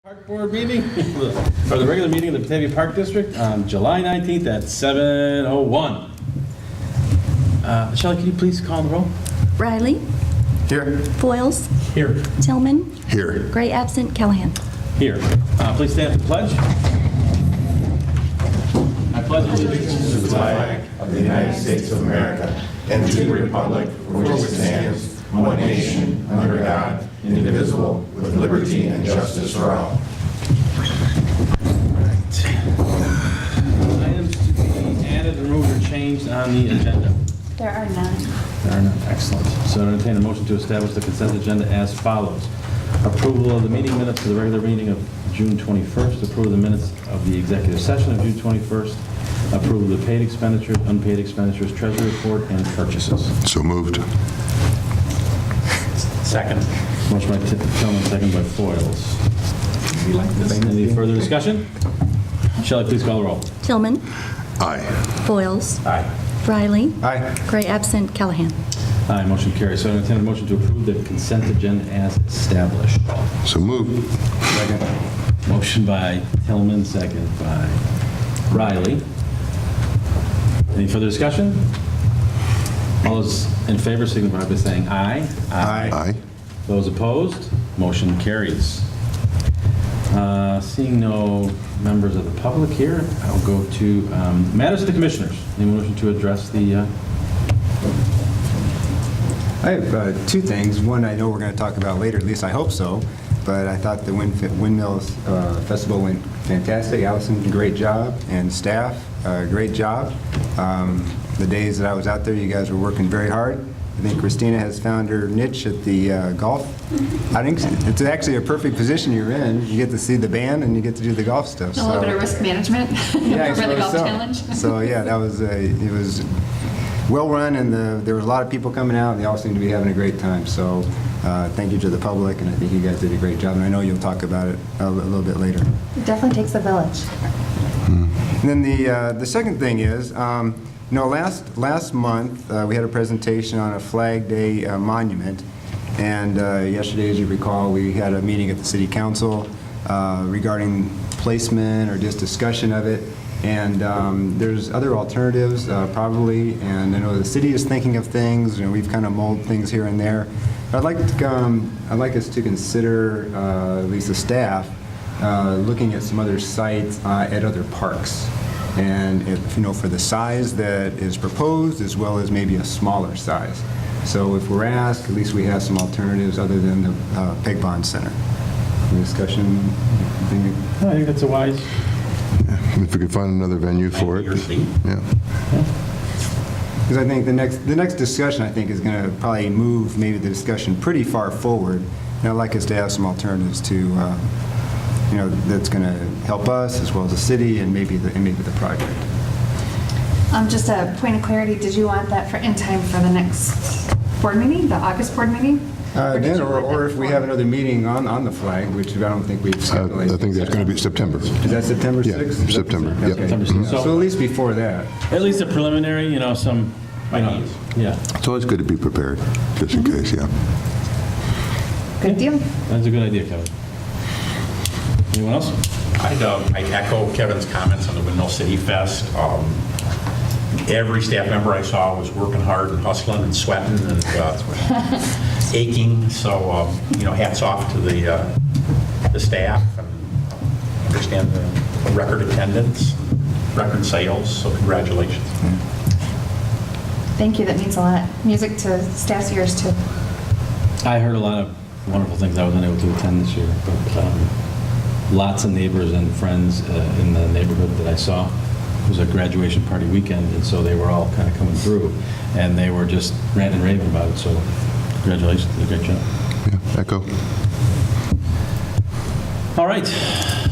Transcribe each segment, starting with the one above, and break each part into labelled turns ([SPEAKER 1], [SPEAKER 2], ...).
[SPEAKER 1] Park Board meeting, or the regular meeting of the Batavia Park District on July 19th at 7:01. Shelley, can you please call the roll?
[SPEAKER 2] Riley,
[SPEAKER 3] Here.
[SPEAKER 2] Foils,
[SPEAKER 1] Here.
[SPEAKER 2] Tillman,
[SPEAKER 3] Here.
[SPEAKER 2] Gray absent, Callahan.
[SPEAKER 1] Here. Please stand for the pledge. I pledge allegiance
[SPEAKER 3] To the flag of the United States of America and to the republic for which it stands, one nation, under God, indivisible, with liberty and justice for all.
[SPEAKER 1] Items to be added, removed, or changed on the agenda.
[SPEAKER 2] There are none.
[SPEAKER 1] There are none. Excellent. So I entertain a motion to establish the consent agenda as follows. Approval of the meeting minutes for the regular meeting of June 21st. Approval of the minutes of the executive session of June 21st. Approval of the paid expenditures, unpaid expenditures, treasury report, and purchases.
[SPEAKER 3] So moved.
[SPEAKER 1] Second. Motion by Tillman, second by Foils. Any further discussion? Shelley, please call the roll.
[SPEAKER 2] Tillman,
[SPEAKER 3] Aye.
[SPEAKER 2] Foils,
[SPEAKER 1] Aye.
[SPEAKER 2] Riley,
[SPEAKER 3] Aye.
[SPEAKER 2] Gray absent, Callahan.
[SPEAKER 1] Aye, motion carries. So I entertain a motion to approve the consent agenda as established.
[SPEAKER 3] So moved. Second.
[SPEAKER 1] Motion by Tillman, second by Riley. Any further discussion? All those in favor signify by saying aye.
[SPEAKER 3] Aye.
[SPEAKER 1] Those opposed, motion carries. Seeing no members of the public here, I'll go to matters of the commissioners. Any motion to address the...
[SPEAKER 4] I have two things. One I know we're going to talk about later, at least I hope so, but I thought the Windmills Festival went fantastic. Allison, great job, and staff, great job. The days that I was out there, you guys were working very hard. I think Christina has found her niche at the golf. I think it's actually a perfect position you're in. You get to see the band and you get to do the golf stuff.
[SPEAKER 5] A little bit of risk management
[SPEAKER 4] Yeah, I
[SPEAKER 5] for the
[SPEAKER 4] suppose
[SPEAKER 5] golf
[SPEAKER 4] so.
[SPEAKER 5] challenge.
[SPEAKER 4] So yeah, that was it was well run, and there was a lot of people coming out, and they all seemed to be having a great time. So thank you to the public, and I think you guys did a great job. And I know you'll talk about it a little bit later.
[SPEAKER 5] It definitely takes a village.
[SPEAKER 4] And then the second thing is, last month we had a presentation on a Flag Day monument, and yesterday, as you recall, we had a meeting at the City Council regarding placement or just discussion of it. And there's other alternatives probably, and I know the city is thinking of things. We've kind of molded things here and there. I'd like us to consider, at least the staff, looking at some other sites at other parks. And if, for the size that is proposed, as well as maybe a smaller size. So if we're asked, at least we have some alternatives other than the Peg Pond Center. Any discussion?
[SPEAKER 1] I think that's a wise...
[SPEAKER 3] If we could find another venue for it. Yeah.
[SPEAKER 4] Because I think the next discussion, I think, is going to probably move maybe the discussion pretty far forward. And I'd like us to have some alternatives to, that's going to help us as well as the city and maybe the project.
[SPEAKER 5] Just a point of clarity, did you want that in time for the next board meeting, the August board meeting?
[SPEAKER 4] Then, or if we have another meeting on the flag, which I don't think we've scheduled.
[SPEAKER 3] I think that's going to be September.
[SPEAKER 4] Is that September 6th?
[SPEAKER 3] Yeah, September. Yeah.
[SPEAKER 4] Okay.
[SPEAKER 1] September 6th.
[SPEAKER 4] So at least before that.
[SPEAKER 1] At least a preliminary, some... Yeah.
[SPEAKER 3] It's always good to be prepared, just in case, yeah.
[SPEAKER 5] Good deal.
[SPEAKER 1] That's a good idea, Kevin. Anyone else?
[SPEAKER 6] I echo Kevin's comments on the Windmill City Fest. Every staff member I saw was working hard and hustling and sweating and aching. So, hats off to the staff. And I understand the record attendance, record sales. So congratulations.
[SPEAKER 5] Thank you, that means a lot. Music to staff's ears, too.
[SPEAKER 1] I heard a lot of wonderful things I wasn't able to attend this year, but lots of neighbors and friends in the neighborhood that I saw. It was a graduation party weekend, and so they were all kind of coming through, and they were just ranting and raving about it, so congratulations, did a great job.
[SPEAKER 3] Yeah, echo.
[SPEAKER 1] All right,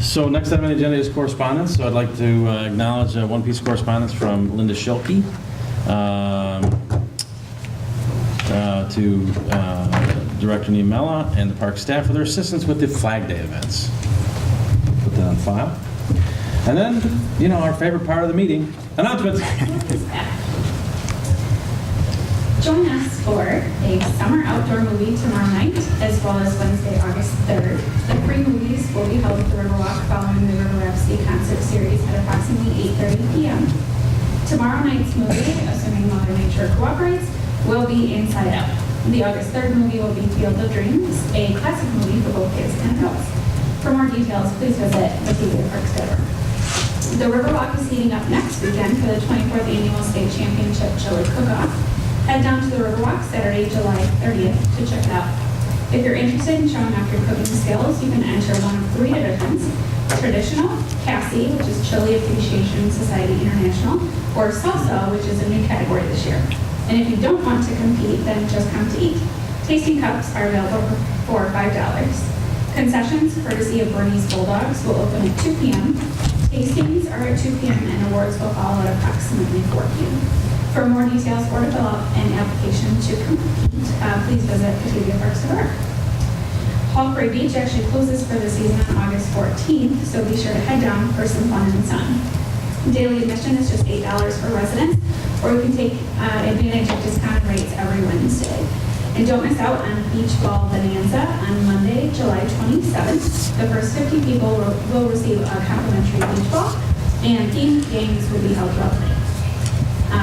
[SPEAKER 1] so next item on the agenda is correspondence, so I'd like to acknowledge one piece of correspondence from Linda Schilke to Director Niemela and the park staff for their assistance with the Flag Day events. Put that on file. And then, our favorite part of the meeting, announcements.
[SPEAKER 7] Join us for a summer outdoor movie tomorrow night, as well as Wednesday, August 3rd. The free movies will be held at the Riverwalk following the River Rhapsody concert series at approximately 8:30 p.m. Tomorrow night's movie, assuming Mother Nature cooperates, will be Inside Out. The August 3rd movie will be Field of Dreams, a classic movie for both kids and adults. For more details, please visit bataviaparks.org. The Riverwalk is heating up next weekend for the 24th Annual State Championship Chili Cook-Off. Head down to the Riverwalk Saturday, July 30th to check it out. If you're interested in showing off your cooking skills, you can enter one of 3 divisions: Traditional, Cassie, which is Chili Appreciation Society International, or Salsa, which is a new category this year. And if you don't want to compete, then just come to eat. Tasting cups are available for $5. Concessions, courtesy of Bernie's Bulldogs, will open at 2 p.m. Tastings are at 2 p.m. and awards will follow at approximately 4 p.m. For more details or to fill out an application to compete, please visit bataviaparks.org. Hall Prairie Beach actually closes for the season on August 14th, so be sure to head down for some fun in the sun. Daily admission is just $8 for residents, or you can take advantage of discounted rates every Wednesday. And don't miss out on Beach Ball Bonanza on Monday, July 27th. The first 50 people will receive a complimentary beach ball, and themed games will be held throughout the night.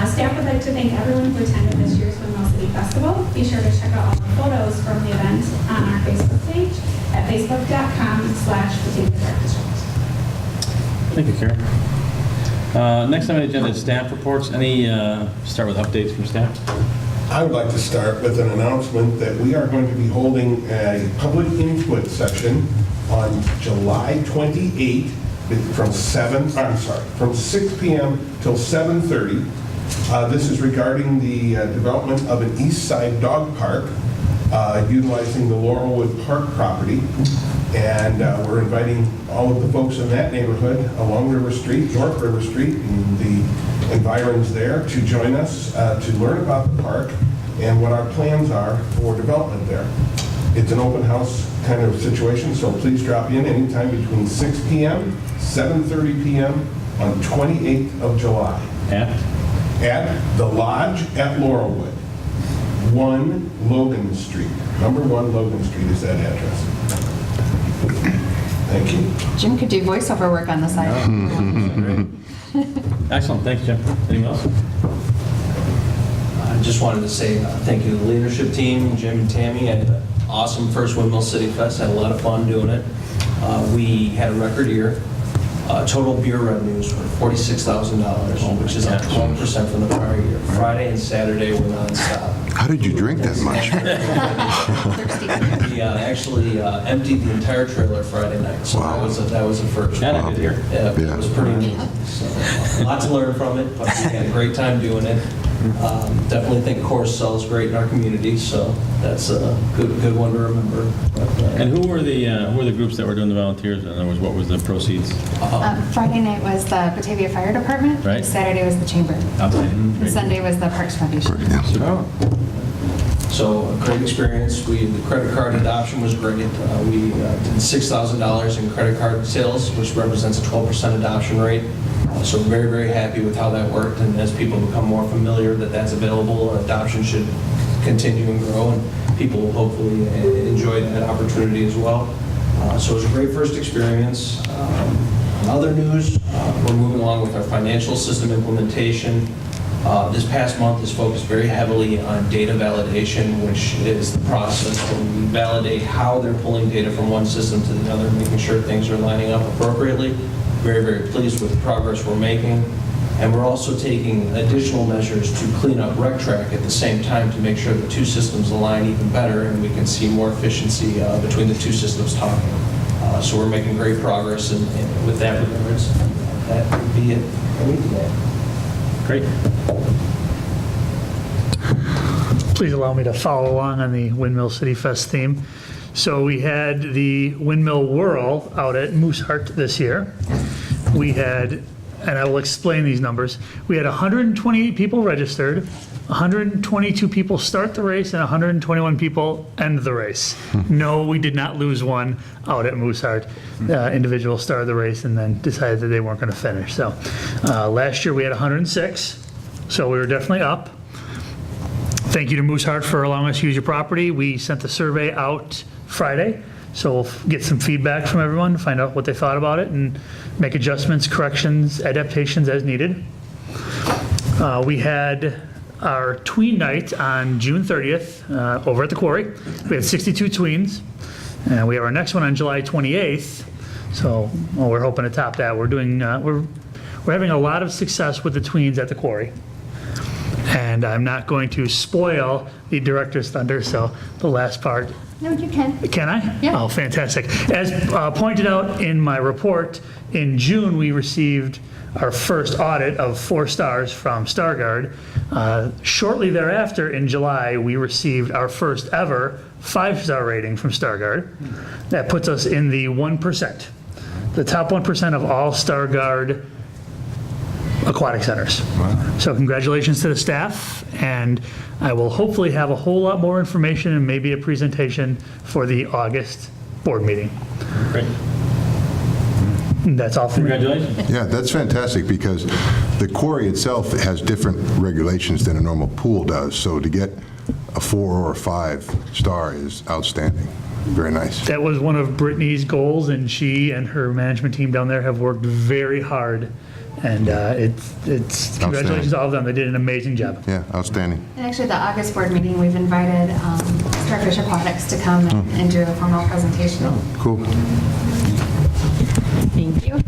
[SPEAKER 7] Staff would like to thank everyone who attended this year's Windmill City Festival. Be sure to check out all the photos from the event on our Facebook page at facebook.com/BataviaParkDistrict.
[SPEAKER 1] Thank you, Karen. Next on the agenda is staff reports. Any, start with updates from staff?
[SPEAKER 3] I would like to start with an announcement that we are going to be holding a public input session on July 28th from 6 p.m. till 7:30. This is regarding the development of an east side dog park utilizing the Laurelwood Park property. And we're inviting all of the folks in that neighborhood along River Street, North River Street, and the environs there to join us to learn about the park and what our plans are for development there. It's an open house kind of situation, so please drop in anytime between 6 p.m., 7:30 p.m. on 28th of July. At the Lodge at Laurelwood, 1 Logan Street. Number 1 Logan Street is that address. Thank you.
[SPEAKER 5] Jim could do voiceover work on the side.
[SPEAKER 1] Excellent, thanks, Jim. Anything else?
[SPEAKER 8] I just wanted to say thank you to the leadership team, Jim and Tammy. I had an awesome first Windmill City Fest. Had a lot of fun doing it. We had a record year. Total beer revenues were $46,000, which is up 12% from the prior year. Friday and Saturday were nonstop.
[SPEAKER 9] How did you drink that much?
[SPEAKER 8] We actually emptied the entire trailer Friday night, so
[SPEAKER 9] Wow.
[SPEAKER 8] that was a first.
[SPEAKER 1] That I did hear.
[SPEAKER 8] Yeah, it was pretty neat. So, a lot to learn from it, but we had a great time doing it. Definitely think Course sells great in our community, so that's a good one to remember. But,
[SPEAKER 1] And who were the groups that were doing the volunteers? In other words, what was the proceeds?
[SPEAKER 5] Friday night was the Batavia Fire Department.
[SPEAKER 1] Right.
[SPEAKER 5] Saturday was the Chamber.
[SPEAKER 1] Outstanding.
[SPEAKER 5] And Sunday was the Parks Foundation.
[SPEAKER 8] So a great experience. The credit card adoption was great. We did $6,000 in credit card sales, which represents a 12% adoption rate. So we're very, very happy with how that worked. And as people become more familiar that that's available, adoption should continue and grow, and people will hopefully enjoy that opportunity as well. So it was a great first experience. In other news, we're moving along with our financial system implementation. This past month is focused very heavily on data validation, which is the process where we validate how they're pulling data from one system to the other, making sure things are lining up appropriately. Very, very pleased with the progress we're making. And we're also taking additional measures to clean up RecTrack at the same time to make sure the two systems align even better and we can see more efficiency between the two systems talking. So we're making great progress with that regards. That would be it for me today.
[SPEAKER 1] Great.
[SPEAKER 10] Please allow me to follow along on the Windmill City Fest theme. So we had the Windmill Whirl out at Mooseheart this year. We had, and I will explain these numbers, we had 128 people registered, 122 people start the race, and 121 people end the race. No, we did not lose one out at Mooseheart. Individuals started the race and then decided that they weren't going to finish. So last year we had 106, so we were definitely up. Thank you to Moose Heart for allowing us to use your property. We sent the survey out Friday, so we'll get some feedback from everyone, find out what they thought about it, and make adjustments, corrections, adaptations as needed. We had our tween night on June 30th over at the quarry. We had 62 tweens. We have our next one on July 28th, so we're hoping to top that. We're having a lot of success with the tweens at the quarry. And I'm not going to spoil the director's thunder, so the last part.
[SPEAKER 5] No, you can.
[SPEAKER 10] Can I?
[SPEAKER 5] Yeah.
[SPEAKER 10] Oh, fantastic. As pointed out in my report, in June, we received our first audit of 4 stars from StarGuard. Shortly thereafter, in July, we received our first ever 5-star rating from StarGuard. That puts us in the 1%, the top 1% of all StarGuard aquatic centers. Wow. So congratulations to the staff, and I will hopefully have a whole lot more information and maybe a presentation for the August board meeting.
[SPEAKER 1] Great.
[SPEAKER 10] And that's all from me.
[SPEAKER 1] Congratulations.
[SPEAKER 9] Yeah, that's fantastic because the quarry itself has different regulations than a normal pool does. So to get a 4 or a 5-star is outstanding. Very nice.
[SPEAKER 10] That was one of Brittany's goals, and she and her management team down there have worked very hard. And it's congratulations to all of them. They did an amazing job.
[SPEAKER 9] Yeah, outstanding.
[SPEAKER 5] And actually, the August board meeting, we've invited Starfish Aquatics to come and do a formal presentation.
[SPEAKER 9] Cool.
[SPEAKER 11] Thank you.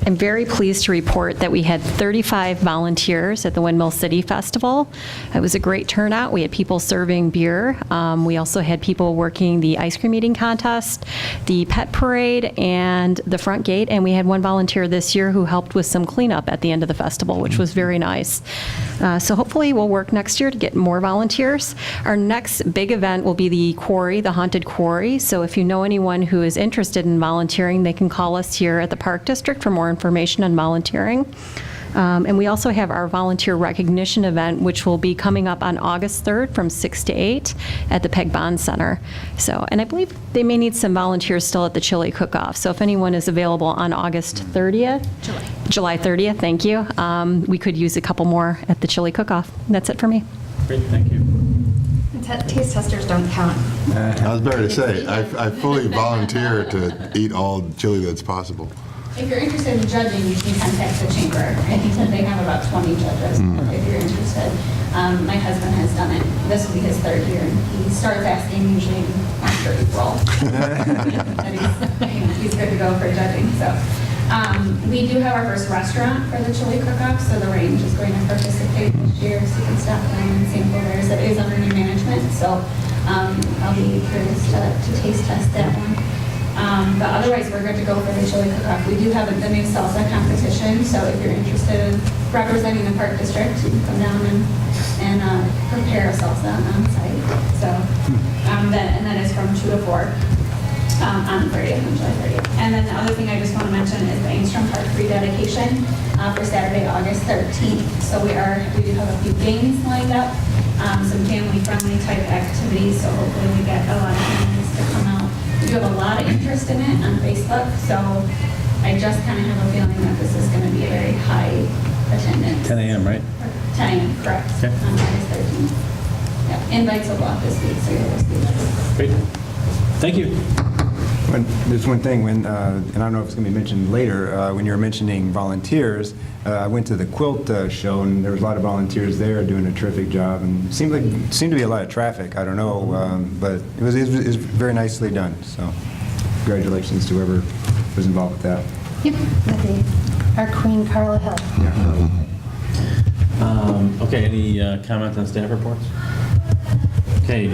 [SPEAKER 11] I'm very pleased to report that we had 35 volunteers at the Windmill City Festival. It was a great turnout. We had people serving beer. We also had people working the ice cream eating contest, the pet parade, and the front gate. And we had one volunteer this year who helped with some cleanup at the end of the festival, which was very nice. So hopefully we'll work next year to get more volunteers. Our next big event will be the quarry, the Haunted Quarry. So if you know anyone who is interested in volunteering, they can call us here at the Park District for more information on volunteering. And we also have our volunteer recognition event, which will be coming up on August 3rd from 6 to 8 at the Peg Bond Center. So, and I believe they may need some volunteers still at the chili cook-off. So if anyone is available on August 30th, July 30th, thank you. We could use a couple more at the chili cook-off. That's it for me.
[SPEAKER 1] Great, thank you.
[SPEAKER 5] Taste testers don't count.
[SPEAKER 9] I was about to say, I fully volunteer to eat all chili that's possible.
[SPEAKER 7] If you're interested in judging, you can contact the chamber. I think that they have about 20 judges, if you're interested. My husband has done it. This will be his 3rd year, and he starts asking usually after April. And he's good to go for judging. So we do have our first restaurant for the chili cook-off, so the range is going to participate this year, so you can stop by and sample theirs. It is under new management, so I'll be curious to taste test that one. But otherwise, we're good to go for the chili cook-off. We do have the new salsa competition, so if you're interested in representing the Park District, you can come down and prepare a salsa on site. So, and that is from 2 to 4 on the 30th, on July 30th. And then the other thing I just want to mention is the Angstrom Park rededication for Saturday, August 13th. So we do have a few games lined up, some family-friendly type activities, so hopefully we get a lot of families to come out. We do have a lot of interest in it on Facebook, so I just kind of have a feeling that this is going to be a very high attendance.
[SPEAKER 1] 10 a.m., right?
[SPEAKER 7] 10 a.m., correct,
[SPEAKER 1] Okay.
[SPEAKER 7] on August 13th. Yeah, invites will go out this week, so you'll receive those.
[SPEAKER 1] Great. Thank you.
[SPEAKER 4] There's one thing, and I don't know if it's going to be mentioned later, when you were mentioning volunteers, I went to the quilt show, and there was a lot of volunteers there doing a terrific job, and seemed to be a lot of traffic. I don't know, but it was very nicely done. So, congratulations to whoever was involved with that.
[SPEAKER 5] Yep, our Queen Carla Hill.
[SPEAKER 1] Okay, any comments on staff reports? Okay,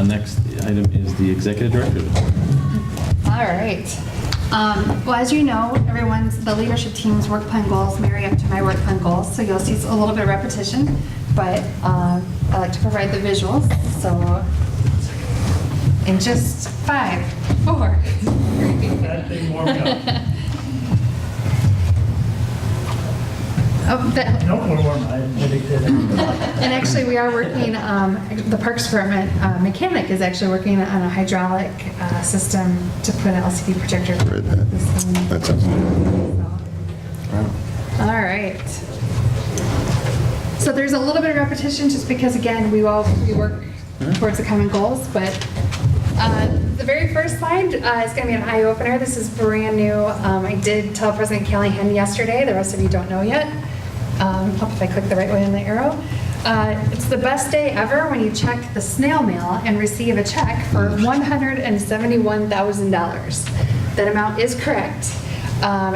[SPEAKER 1] next item is the executive director's report.
[SPEAKER 5] All right. Well, as you know, the leadership team's work plan goals marry up to my work plan goals, so you'll see a little bit of repetition, but I like to provide the visuals. So in just 5, 4, 3,
[SPEAKER 10] That thing warmed up. Nope, we're warm. I predicted it.
[SPEAKER 5] And actually, we are working, the Parks Department mechanic is actually working on a hydraulic system to put an LCD projector.
[SPEAKER 9] Read that. That sounds good.
[SPEAKER 5] All right. So there's a little bit of repetition just because, again, we work towards the common goals, but the very first slide is going to be an eye-opener. This is brand new. I did tell President Callahan yesterday. The rest of you don't know yet. Hope if I click the right way on the arrow. It's the best day ever when you check the snail mail and receive a check for $171,000. That amount is correct.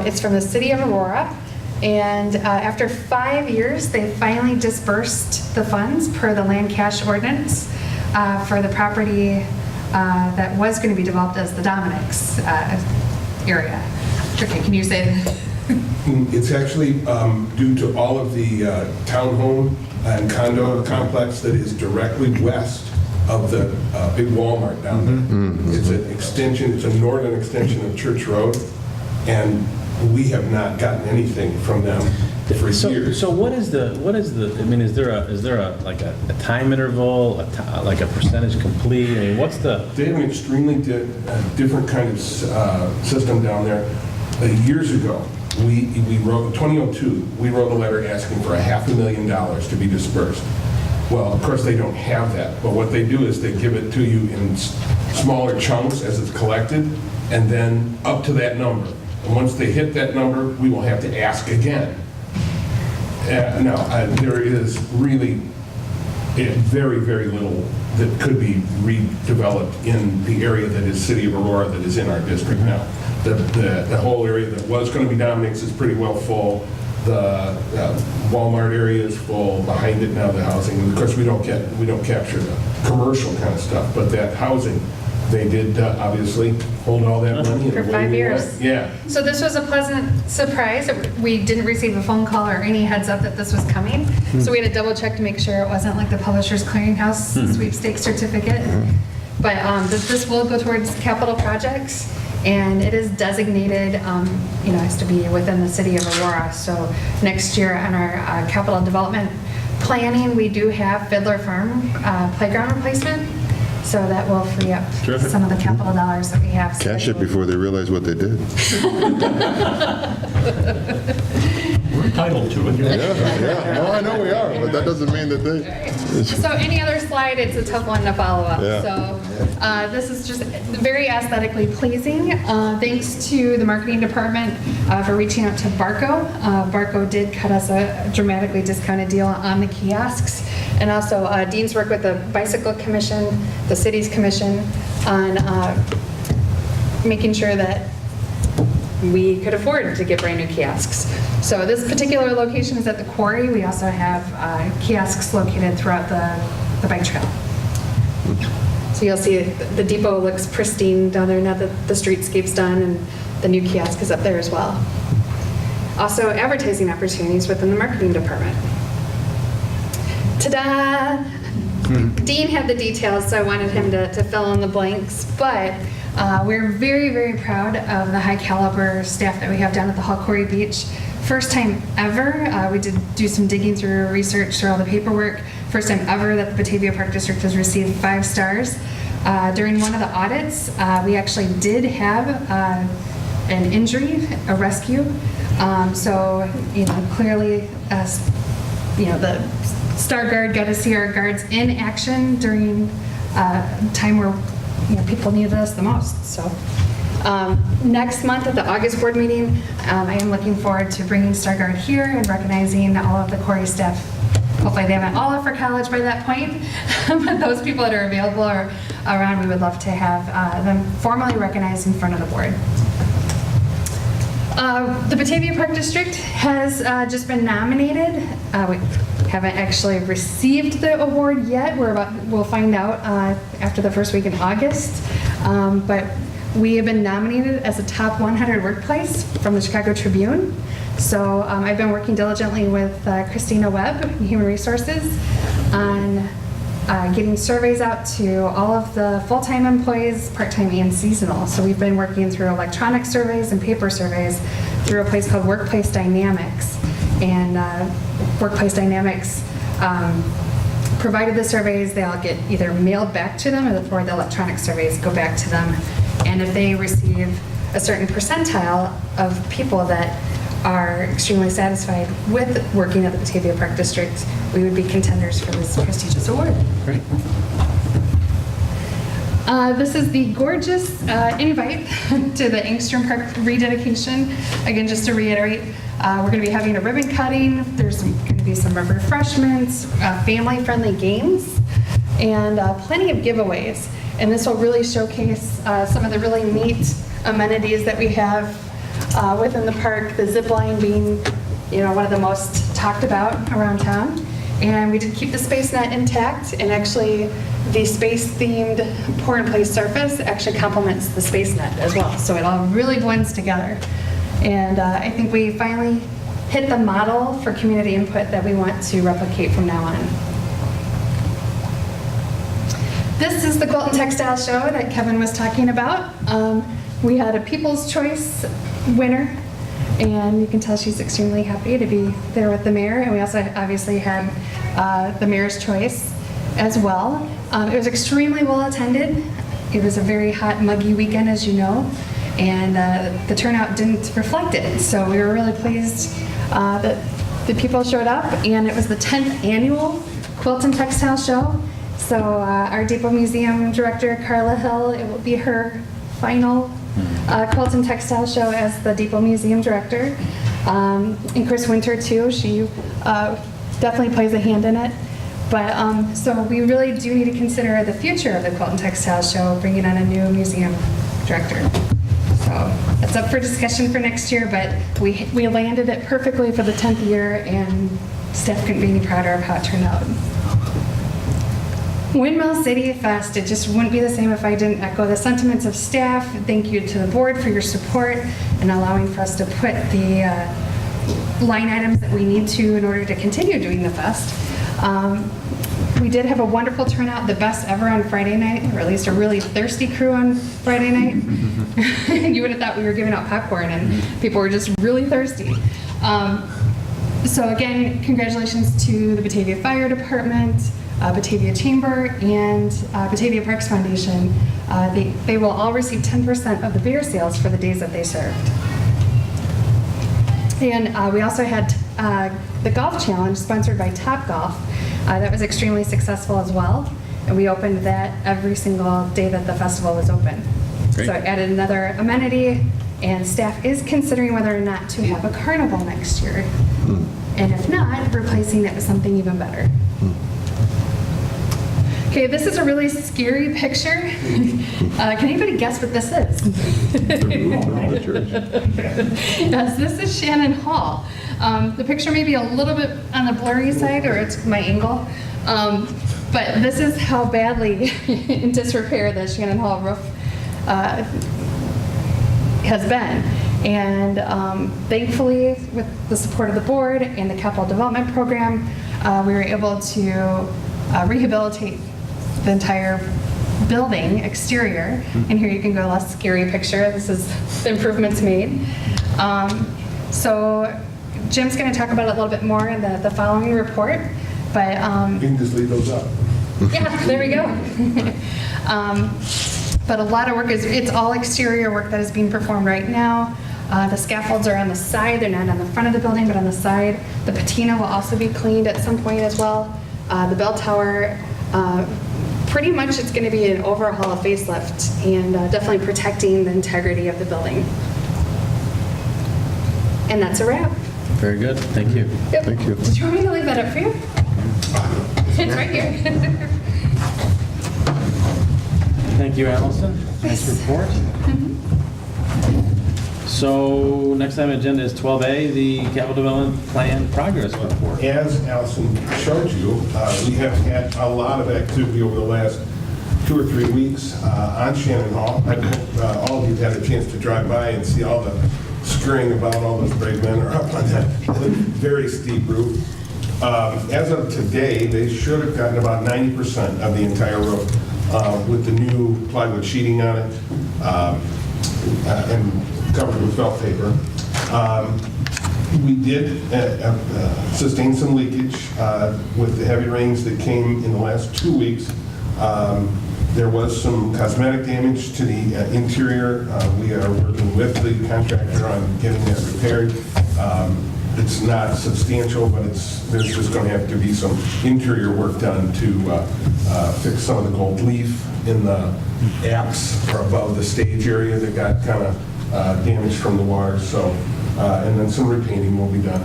[SPEAKER 5] It's from the city of Aurora. And after 5 years, they finally disbursed the funds per the land cash ordinance for the property that was going to be developed as the Dominick's area. Okay, can you say that?
[SPEAKER 3] It's actually due to all of the townhome and condo complex that is directly west of the big Walmart down there. It's an extension, it's a northern extension of Church Road, and we have not gotten anything from them for years.
[SPEAKER 1] So what is the, I mean, is there a time interval, like a percentage complete? I mean, what's the?
[SPEAKER 3] They have an extremely different kind of system down there. Years ago, we wrote, 2002, we wrote a letter asking for $500,000 to be dispersed. Well, of course, they don't have that, but what they do is they give it to you in smaller chunks as it's collected, and then up to that number. And once they hit that number, we will have to ask again. There is really very, very little that could be redeveloped in the area that is City of Aurora that is in our district now. The whole area that was going to be Dominick's is pretty well full. The Walmart area is full. Behind it now, the housing. And of course, we don't capture the commercial kind of stuff, but that housing, they did obviously hold all that money.
[SPEAKER 5] For 5 years.
[SPEAKER 3] Yeah.
[SPEAKER 5] So this was a pleasant surprise. We didn't receive a phone call or any heads up that this was coming. So we had to double check to make sure it wasn't like the Publishers Clearinghouse sweepstakes certificate. But this will go towards capital projects, and it is designated, has to be within the city of Aurora. So next year on our capital development planning, we do have Fiddler Farm playground replacement. So that will free up some of the capital dollars that we have.
[SPEAKER 9] Cash it before they realize what they did.
[SPEAKER 6] We're entitled to it.
[SPEAKER 9] Yeah. No, I know we are, but that doesn't mean that they...
[SPEAKER 5] So any other slide, it's a tough one to follow up.
[SPEAKER 9] Yeah.
[SPEAKER 5] So this is just very aesthetically pleasing. Thanks to the marketing department for reaching out to Barco. Barco did cut us a dramatically discounted deal on the kiosks. And also Dean's work with the Bicycle Commission, the city's commission on making sure that we could afford to get brand new kiosks. So this particular location is at the quarry. We also have kiosks located throughout the bike trail. So you'll see the depot looks pristine down there now that the streetscape's done, and the new kiosk is up there as well. Also advertising opportunities within the marketing department. Ta-da! Dean had the details, so I wanted him to fill in the blanks, but we're very, very proud of the high caliber staff that we have down at the Hall Quarry Beach. First time ever, we did do some digging through research through all the paperwork. First time ever that the Batavia Park District has received 5 stars. During one of the audits, we actually did have an injury, a rescue. So, clearly, the Star Guard got to see our guards in action during a time where people needed us the most. So next month at the August board meeting, I am looking forward to bringing Star Guard here and recognizing all of the Quarry staff. Hopefully they haven't all left for college by that point, but those people that are available or around, we would love to have them formally recognized in front of the board. The Batavia Park District has just been nominated. We haven't actually received the award yet. We'll find out after the first week in August. But we have been nominated as a top 100 workplace from the Chicago Tribune. So I've been working diligently with Christina Webb, Human Resources, on getting surveys out to all of the full-time employees, part-time and seasonal. So we've been working through electronic surveys and paper surveys through a place called Workplace Dynamics. And Workplace Dynamics provided the surveys. They all get either mailed back to them, or the electronic surveys go back to them. And if they receive a certain percentile of people that
[SPEAKER 12] are extremely satisfied with working at the Batavia Park District, we would be contenders for this prestigious award.
[SPEAKER 1] Great.
[SPEAKER 5] This is the gorgeous invite to the Engstrom Park rededication. Again, just to reiterate, we're going to be having a ribbon cutting. There's going to be some refreshments, family-friendly games, and plenty of giveaways. And this will really showcase some of the really neat amenities that we have within the park, the zip line being, one of the most talked about around town. And we did keep the space net intact, and actually the space-themed pour-and-play surface actually complements the space net as well. So it all really blends together. And I think we finally hit the model for community input that we want to replicate from now on. This is the Quilton Textile Show that Kevin was talking about. We had a People's Choice winner, and you can tell she's extremely happy to be there with the mayor. And we also obviously had the mayor's choice as well. It was extremely well attended. It was a very hot, muggy weekend, as you know, and the turnout didn't reflect it. So we were really pleased that the people showed up, and it was the 10th annual Quilton Textile Show. So our Depot Museum director, Carla Hill, it will be her final Quilton Textile Show as the Depot Museum director. And Chris Winter too, she definitely plays a hand in it. But so we really do need to consider the future of the Quilton Textile Show, bringing on a new museum director. So it's up for discussion for next year, but we landed it perfectly for the 10th year, and staff couldn't be any prouder of how it turned out. Windmill City Fest, it just wouldn't be the same if I didn't echo the sentiments of staff. Thank you to the board for your support and allowing for us to put the line items that we need to in order to continue doing the fest. We did have a wonderful turnout, the best ever on Friday night, or at least a really thirsty crew on Friday night. You would have thought we were giving out popcorn and people were just really thirsty. So again, congratulations to the Batavia Fire Department, Batavia Chamber, and Batavia Parks Foundation. They will all receive 10% of the beer sales for the days that they served. And we also had the golf challenge sponsored by Top Golf. That was extremely successful as well. And we opened that every single day that the festival was open.
[SPEAKER 1] Great.
[SPEAKER 5] So it added another amenity, and staff is considering whether or not to have a carnival next year. And if not, replacing it with something even better. Okay, this is a really scary picture. Can anybody guess what this is? Yes, this is Shannon Hall. The picture may be a little bit on the blurry side, or it's my angle. But this is how badly in disrepair the Shannon Hall roof has been. And thankfully, with the support of the board and the capital development program, we were able to rehabilitate the entire building exterior. And here you can go a less scary picture. This is the improvements made. So Jim's going to talk about it a little bit more in the following report. But
[SPEAKER 3] You can just leave those up.
[SPEAKER 5] yeah, there we go. But a lot of work it's all exterior work that is being performed right now. The scaffolds are on the side. They're not on the front of the building, but on the side. The patina will also be cleaned at some point as well. The bell tower, pretty much it's going to be an overhaul, facelift, and definitely protecting the integrity of the building. And that's a wrap.
[SPEAKER 1] Very good. Thank you.
[SPEAKER 5] Yep.
[SPEAKER 9] Thank you.
[SPEAKER 5] Did you want me to leave that up for you? It's right here.
[SPEAKER 1] Thank you, Allison. Nice report. So next item on the agenda is 12A, the Capital Development Plan Progress Report.
[SPEAKER 3] As Allison showed you, we have had a lot of activity over the last 2 or 3 weeks on Shannon Hall. I hope all of you have had a chance to drive by and see all the scurrying about. All those brave men are up on that very steep roof. As of today, they should have gotten about 90% of the entire roof with the new plywood sheeting on it and covered with felt paper. We did sustain some leakage with the heavy rains that came in the last 2 weeks. There was some cosmetic damage to the interior. We are working with the contractor on getting that repaired. It's not substantial, but there's just going to have to be some interior work done to fix some of the gold leaf in the apse or above the stage area that got kind of damaged from the water. So, and then some repainting will be done.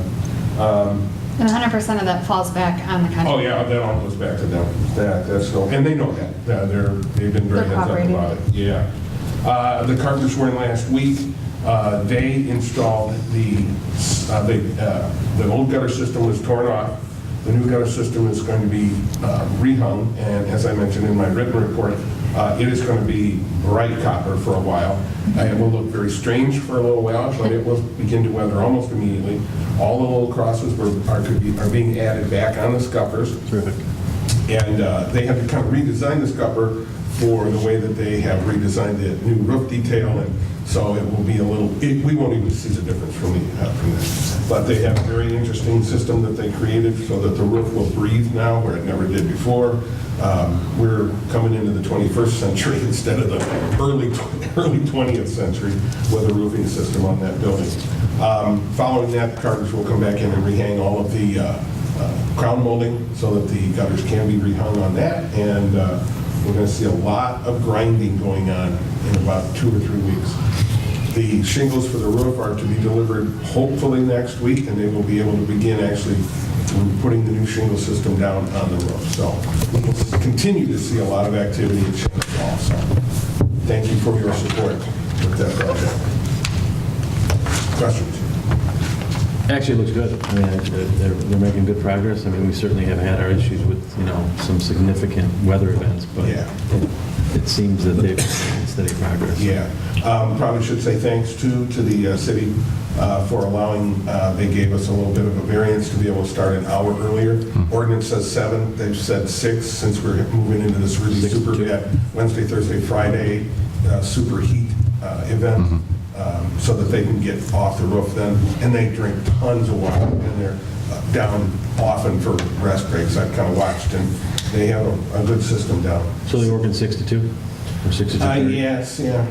[SPEAKER 5] And 100% of that falls back on the contractor.
[SPEAKER 3] Oh, yeah, that all goes back to them. That's no, and they know that. They've been very
[SPEAKER 5] They're
[SPEAKER 3] heads up
[SPEAKER 5] cooperating.
[SPEAKER 3] about it. Yeah. The carpenters were in last week. They installed the old gutter system was torn off. The new gutter system is going to be rehung, and as I mentioned in my written report, it is going to be bright copper for a while. It will look very strange for a little while, but it will begin to weather almost immediately. All the little crosses are being added back on the scuppers.
[SPEAKER 1] Terrific.
[SPEAKER 3] And they have to kind of redesign the scupper for the way that they have redesigned the new roof detail, and so it will be a little, we won't even see the difference from this. But they have a very interesting system that they created so that the roof will breathe now where it never did before. We're coming into the 21st century instead of the early 20th century with a roofing system on that building. Following that, the carpenters will come back in and rehang all of the crown molding so that the gutters can be rehung on that, and we're going to see a lot of grinding going on in about 2 or 3 weeks. The shingles for the roof are to be delivered hopefully next week, and they will be able to begin actually putting the new shingle system down on the roof. So we'll continue to see a lot of activity at Shingles Hall. So thank you for your support with that project. Questions?
[SPEAKER 1] Actually, it looks good. I mean, they're making good progress. I mean, we certainly have had our issues with, some significant weather events, but
[SPEAKER 3] Yeah.
[SPEAKER 1] it seems that they've made steady progress.
[SPEAKER 3] Yeah. Probably should say thanks to the city for allowing, they gave us a little bit of a variance to be able to start an hour earlier. Ordinance says 7, they've said 6 since we're moving into this really
[SPEAKER 1] 6 to
[SPEAKER 3] super
[SPEAKER 1] 2.
[SPEAKER 3] bad Wednesday, Thursday, Friday super heat event. So that they can get off the roof then, and they drink tons of water, and they're down often for rest breaks. I've kind of watched, and they have a good system down.
[SPEAKER 1] So they're working 6 to 2 or 6 to 2:30?
[SPEAKER 3] Yes, yeah.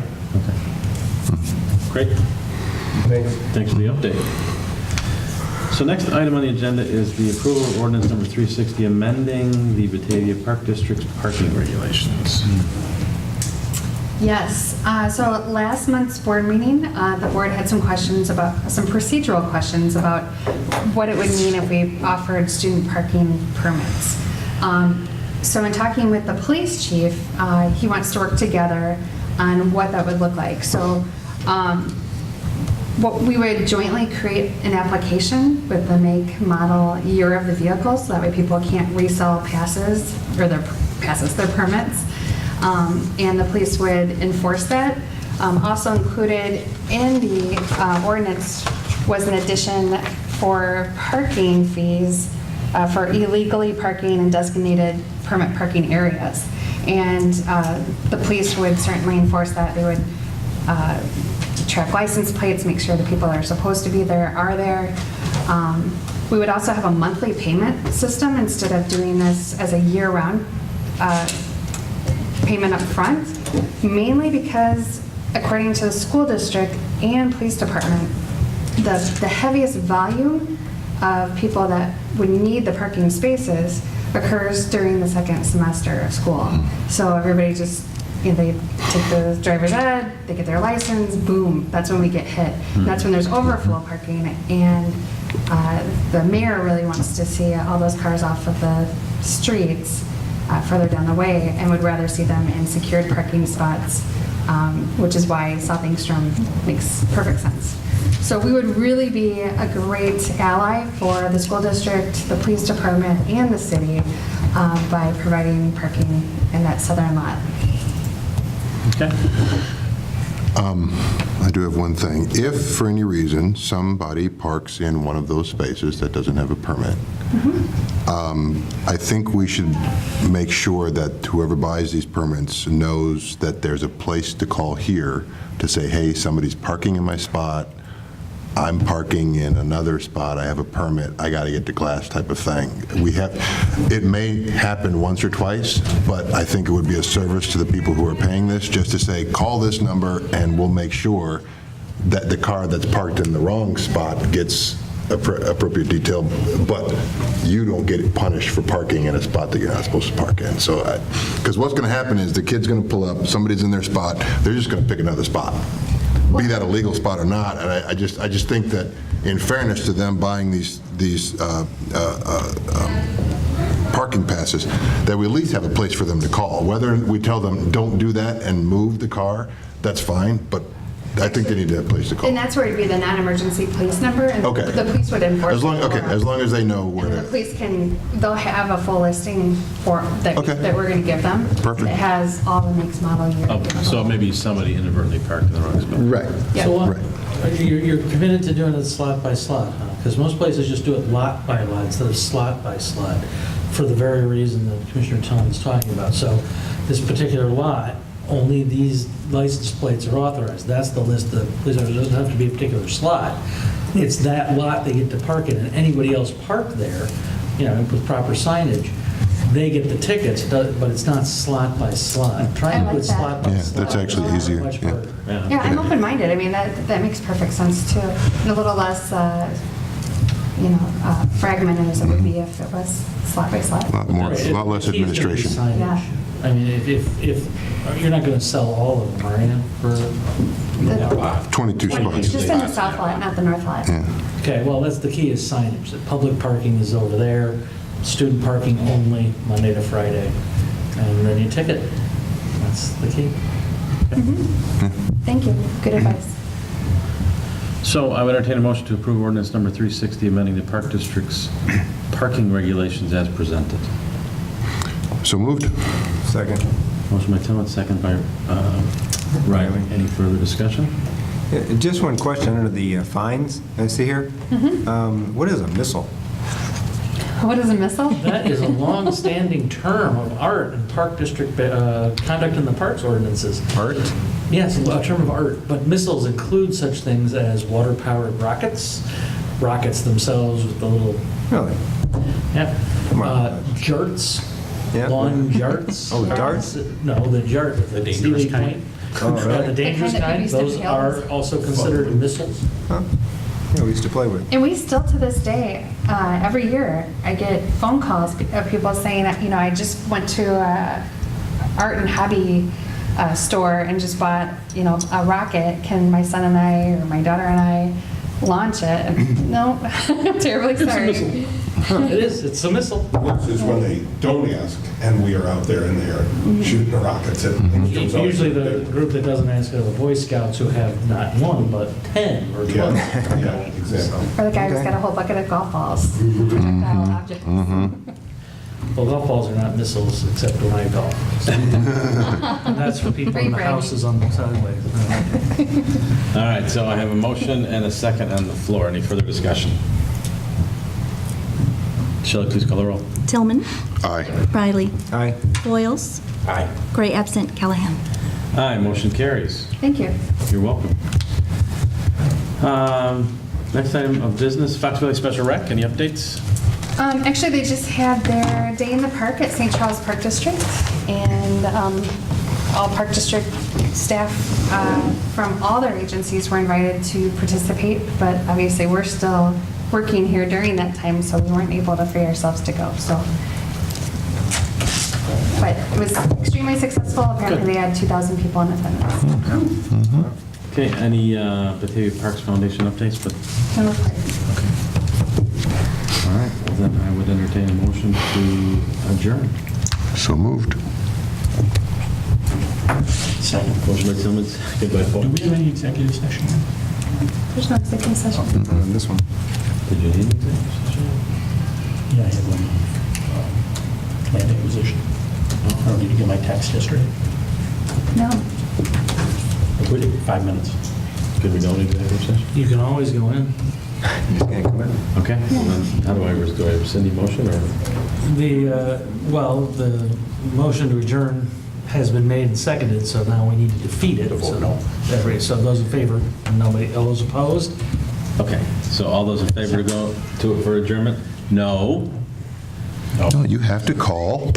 [SPEAKER 1] Great.
[SPEAKER 3] Thanks.
[SPEAKER 1] Thanks for the update. So next item on the agenda is the approval of ordinance number 360, amending the Batavia Park District's parking regulations.
[SPEAKER 5] Yes, so last month's board meeting, the board had some procedural questions about what it would mean if we offered student parking permits. So in talking with the police chief, he wants to work together on what that would look like. So what we would jointly create an application with the make, model, year of the vehicle, so that way people can't resell passes, or their permits. And the police would enforce that. Also included in the ordinance was an addition for parking fees for illegally parking in designated permit parking areas. And the police would certainly enforce that. They would track license plates, make sure the people that are supposed to be there are there. We would also have a monthly payment system instead of doing this as a year-round payment up front, mainly because according to the school district and police department, the heaviest volume of people that would need the parking spaces occurs during the second semester of school. So everybody just, they take the driver's ed, they get their license, boom, that's when we get hit. That's when there's overflow parking, and the mayor really wants to see all those cars off of the streets further down the way, and would rather see them in secured parking spots, which is why South Engstrom makes perfect sense. So we would really be a great ally for the school district, the police department, and the city by providing parking in that southern lot.
[SPEAKER 1] Okay.
[SPEAKER 9] I do have one thing. If, for any reason, somebody parks in one of those spaces that doesn't have a permit, I think we should make sure that whoever buys these permits knows that there's a place to call here to say, hey, somebody's parking in my spot. I'm parking in another spot, I have a permit, I got to get to class type of thing. It may happen once or twice, but I think it would be a service to the people who are paying this, just to say, call this number and we'll make sure that the car that's parked in the wrong spot gets appropriate detail, but you don't get punished for parking in a spot that you're not supposed to park in. So, because what's going to happen is the kid's going to pull up, somebody's in their spot, they're just going to pick another spot, be that a legal spot or not. And I just think that in fairness to them buying these parking passes, that we at least have a place for them to call. Whether we tell them, don't do that and move the car, that's fine, but I think they need to have a place to call.
[SPEAKER 5] And that's where it'd be the non-emergency police number, and
[SPEAKER 9] Okay.
[SPEAKER 5] the police would enforce.
[SPEAKER 9] As long as they know
[SPEAKER 5] And
[SPEAKER 9] where
[SPEAKER 5] the
[SPEAKER 9] to.
[SPEAKER 5] police they'll have a full listing that
[SPEAKER 9] Okay.
[SPEAKER 5] that we're going to give them.
[SPEAKER 9] Perfect.
[SPEAKER 5] It has all the makes, model, year.
[SPEAKER 1] So maybe somebody inadvertently parked in the wrong spot.
[SPEAKER 9] Right.
[SPEAKER 5] Yeah.
[SPEAKER 13] So
[SPEAKER 9] Right.
[SPEAKER 13] you're committed to doing it slot by slot, huh? Because most places just do it lot by lot instead of slot by slot, for the very reason that Commissioner Tillman's talking about. So this particular lot, only these license plates are authorized. That's the list of police officers. It doesn't have to be a particular slot. It's that lot they get to park in, and anybody else parked there, with proper signage, they get the tickets, but it's not slot by slot. Try and
[SPEAKER 5] I like
[SPEAKER 13] put
[SPEAKER 5] that.
[SPEAKER 13] slot by
[SPEAKER 9] Yeah,
[SPEAKER 13] slot.
[SPEAKER 9] that's actually easier,
[SPEAKER 13] Much
[SPEAKER 9] yeah.
[SPEAKER 13] harder.
[SPEAKER 5] Yeah, I'm open-minded. I mean, that makes perfect sense too. And a little less, fragmented as it would be if it was slot by slot.
[SPEAKER 9] A lot less
[SPEAKER 13] The key is gonna be
[SPEAKER 9] administration.
[SPEAKER 13] signage.
[SPEAKER 5] Yeah.
[SPEAKER 13] I mean, if, you're not going to sell all of them, are you? For
[SPEAKER 9] 22
[SPEAKER 5] It's
[SPEAKER 9] spots.
[SPEAKER 5] just in the south lot, not the north lot.
[SPEAKER 9] Yeah.
[SPEAKER 13] Okay, well, that's the key is signage. That public parking is over there, student parking only, Monday to Friday, and then you ticket. That's the key.
[SPEAKER 5] Thank you. Good advice.
[SPEAKER 1] So I would entertain a motion to approve ordinance number 360, amending the Park District's parking regulations as presented.
[SPEAKER 9] So moved.
[SPEAKER 4] Second.
[SPEAKER 1] Motion by Tillman, second by Riley. Any further discussion?
[SPEAKER 4] Yeah, just one question under the fines I see here. What is a missile?
[SPEAKER 5] What is a missile?
[SPEAKER 13] That is a long-standing term of art in Park District conduct in the parks ordinances.
[SPEAKER 4] Art?
[SPEAKER 13] Yes, a term of art, but missiles include such things as water-powered rockets themselves with the little,
[SPEAKER 4] Really?
[SPEAKER 13] yeah,
[SPEAKER 4] Come on.
[SPEAKER 13] jarts,
[SPEAKER 4] Yeah.
[SPEAKER 13] lawn jarts.
[SPEAKER 4] Oh, the darts?
[SPEAKER 13] No, the jart, the
[SPEAKER 6] dangerous
[SPEAKER 13] Stevie
[SPEAKER 6] kind?
[SPEAKER 13] point.
[SPEAKER 4] Oh, really?
[SPEAKER 13] The dangerous
[SPEAKER 5] The kind that
[SPEAKER 13] kind,
[SPEAKER 5] used to
[SPEAKER 13] those
[SPEAKER 5] hail
[SPEAKER 13] are
[SPEAKER 5] us.
[SPEAKER 13] also considered missiles.
[SPEAKER 4] Huh? Yeah, we used to play with.
[SPEAKER 5] And we still, to this day, every year, I get phone calls of people saying, I just went to a art and hobby store and just bought, a rocket. Can my son and I, or my daughter and I, launch it? And, no, I'm terribly sorry.
[SPEAKER 13] It is, it's a missile.
[SPEAKER 3] Worse is when they don't ask, and we are out there and they are shooting the rockets at things. comes out.
[SPEAKER 13] Usually the group that doesn't ask are the Boy Scouts who have not one, but 10 or 12.
[SPEAKER 3] Yeah, yeah, exactly.
[SPEAKER 5] Or the guy who's
[SPEAKER 4] Okay.
[SPEAKER 5] got a whole bucket of golf balls, projectile objects.
[SPEAKER 13] Well, golf balls are not missiles, except when I golf. And that's for people in the
[SPEAKER 5] Rebranding.
[SPEAKER 13] houses on the sideways.
[SPEAKER 1] All right, so I have a motion and a second on the floor. Any further discussion? Shelley, please call the roll.
[SPEAKER 2] Tillman.
[SPEAKER 9] Aye.
[SPEAKER 2] Riley.
[SPEAKER 4] Aye.
[SPEAKER 2] Boyles.
[SPEAKER 6] Aye.
[SPEAKER 2] Gray absent. Callahan.
[SPEAKER 1] Aye, motion carries.
[SPEAKER 5] Thank you.
[SPEAKER 1] You're welcome. Next item of business, Fox Valley Special Rec, any updates?
[SPEAKER 5] Actually, they just had their day in the park at St. Charles Park District, and all Park District staff from all their agencies were invited to participate, but obviously we're still working here during that time, so we weren't able to free ourselves to go, so. But it was extremely successful. Apparently, they had 2,000 people in attendance.
[SPEAKER 1] Okay, any Batavia Parks Foundation updates? But
[SPEAKER 5] No report.
[SPEAKER 1] all right, well, then I would entertain a motion to adjourn.
[SPEAKER 9] So moved.
[SPEAKER 6] Second.
[SPEAKER 1] Motion by Tillman, second by Paul.
[SPEAKER 6] Do we have any executive session?
[SPEAKER 5] There's no executive session.
[SPEAKER 4] This one.
[SPEAKER 1] Did you need executive session?
[SPEAKER 6] Yeah, I have one. Land acquisition. I don't need to get my tax history.
[SPEAKER 5] No.
[SPEAKER 6] We did 5 minutes.
[SPEAKER 1] Could we go into executive session?
[SPEAKER 13] You can always go in.
[SPEAKER 4] You just can't come in.
[SPEAKER 1] Okay, well, then how do I rescind the motion, or?
[SPEAKER 13] The motion to adjourn has been made and seconded, so now we need to defeat it. So those in favor, nobody, all those opposed?
[SPEAKER 1] Okay, so all those in favor to go to it for adjournment? No.
[SPEAKER 9] No, you have to call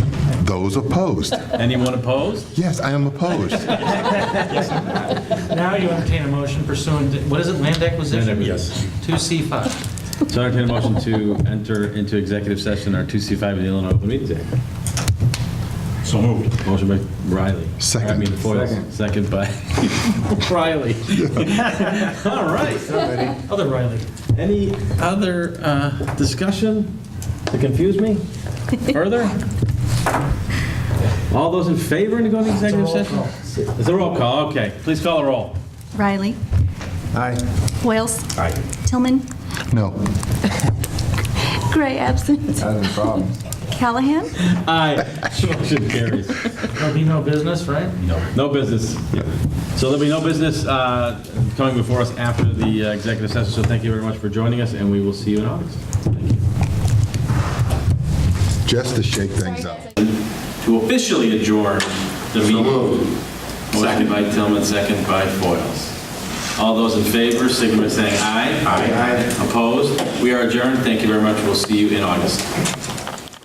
[SPEAKER 9] those opposed.
[SPEAKER 1] Anyone opposed?
[SPEAKER 9] Yes, I am opposed.
[SPEAKER 13] Now you entertain a motion pursuant, to- what is it, land acquisition?
[SPEAKER 6] Yes.
[SPEAKER 13] 2C5.
[SPEAKER 1] So I entertain a motion to enter into executive session, our 2C5 of the Illinois Open Meetings Act.
[SPEAKER 6] So moved.
[SPEAKER 1] Motion by Riley.
[SPEAKER 9] Second.
[SPEAKER 1] I mean Foils. Second by Riley. All right.
[SPEAKER 13] Other Riley.
[SPEAKER 1] Any other discussion to confuse me further? All those in favor to go into executive session? It's a roll call, okay. Please call a roll.
[SPEAKER 2] Riley.
[SPEAKER 4] Aye.
[SPEAKER 2] Wales.
[SPEAKER 6] Aye.
[SPEAKER 2] Tillman.
[SPEAKER 9] No.
[SPEAKER 2] Gray absent.
[SPEAKER 4] Having problems.
[SPEAKER 2] Callahan.
[SPEAKER 1] Aye. Motion carries.
[SPEAKER 13] There'll be no business, right?
[SPEAKER 1] No business. So there'll be no business coming before us after the executive session, so thank you very much for joining us, and we will see you in August. Thank you.
[SPEAKER 9] Just to shake things up.
[SPEAKER 1] To officially adjourn the meeting. Motion by Tillman, second by Foils. All those in favor, signify by saying aye. Aye. Opposed? We are adjourned. Thank you very much. We'll see you in August.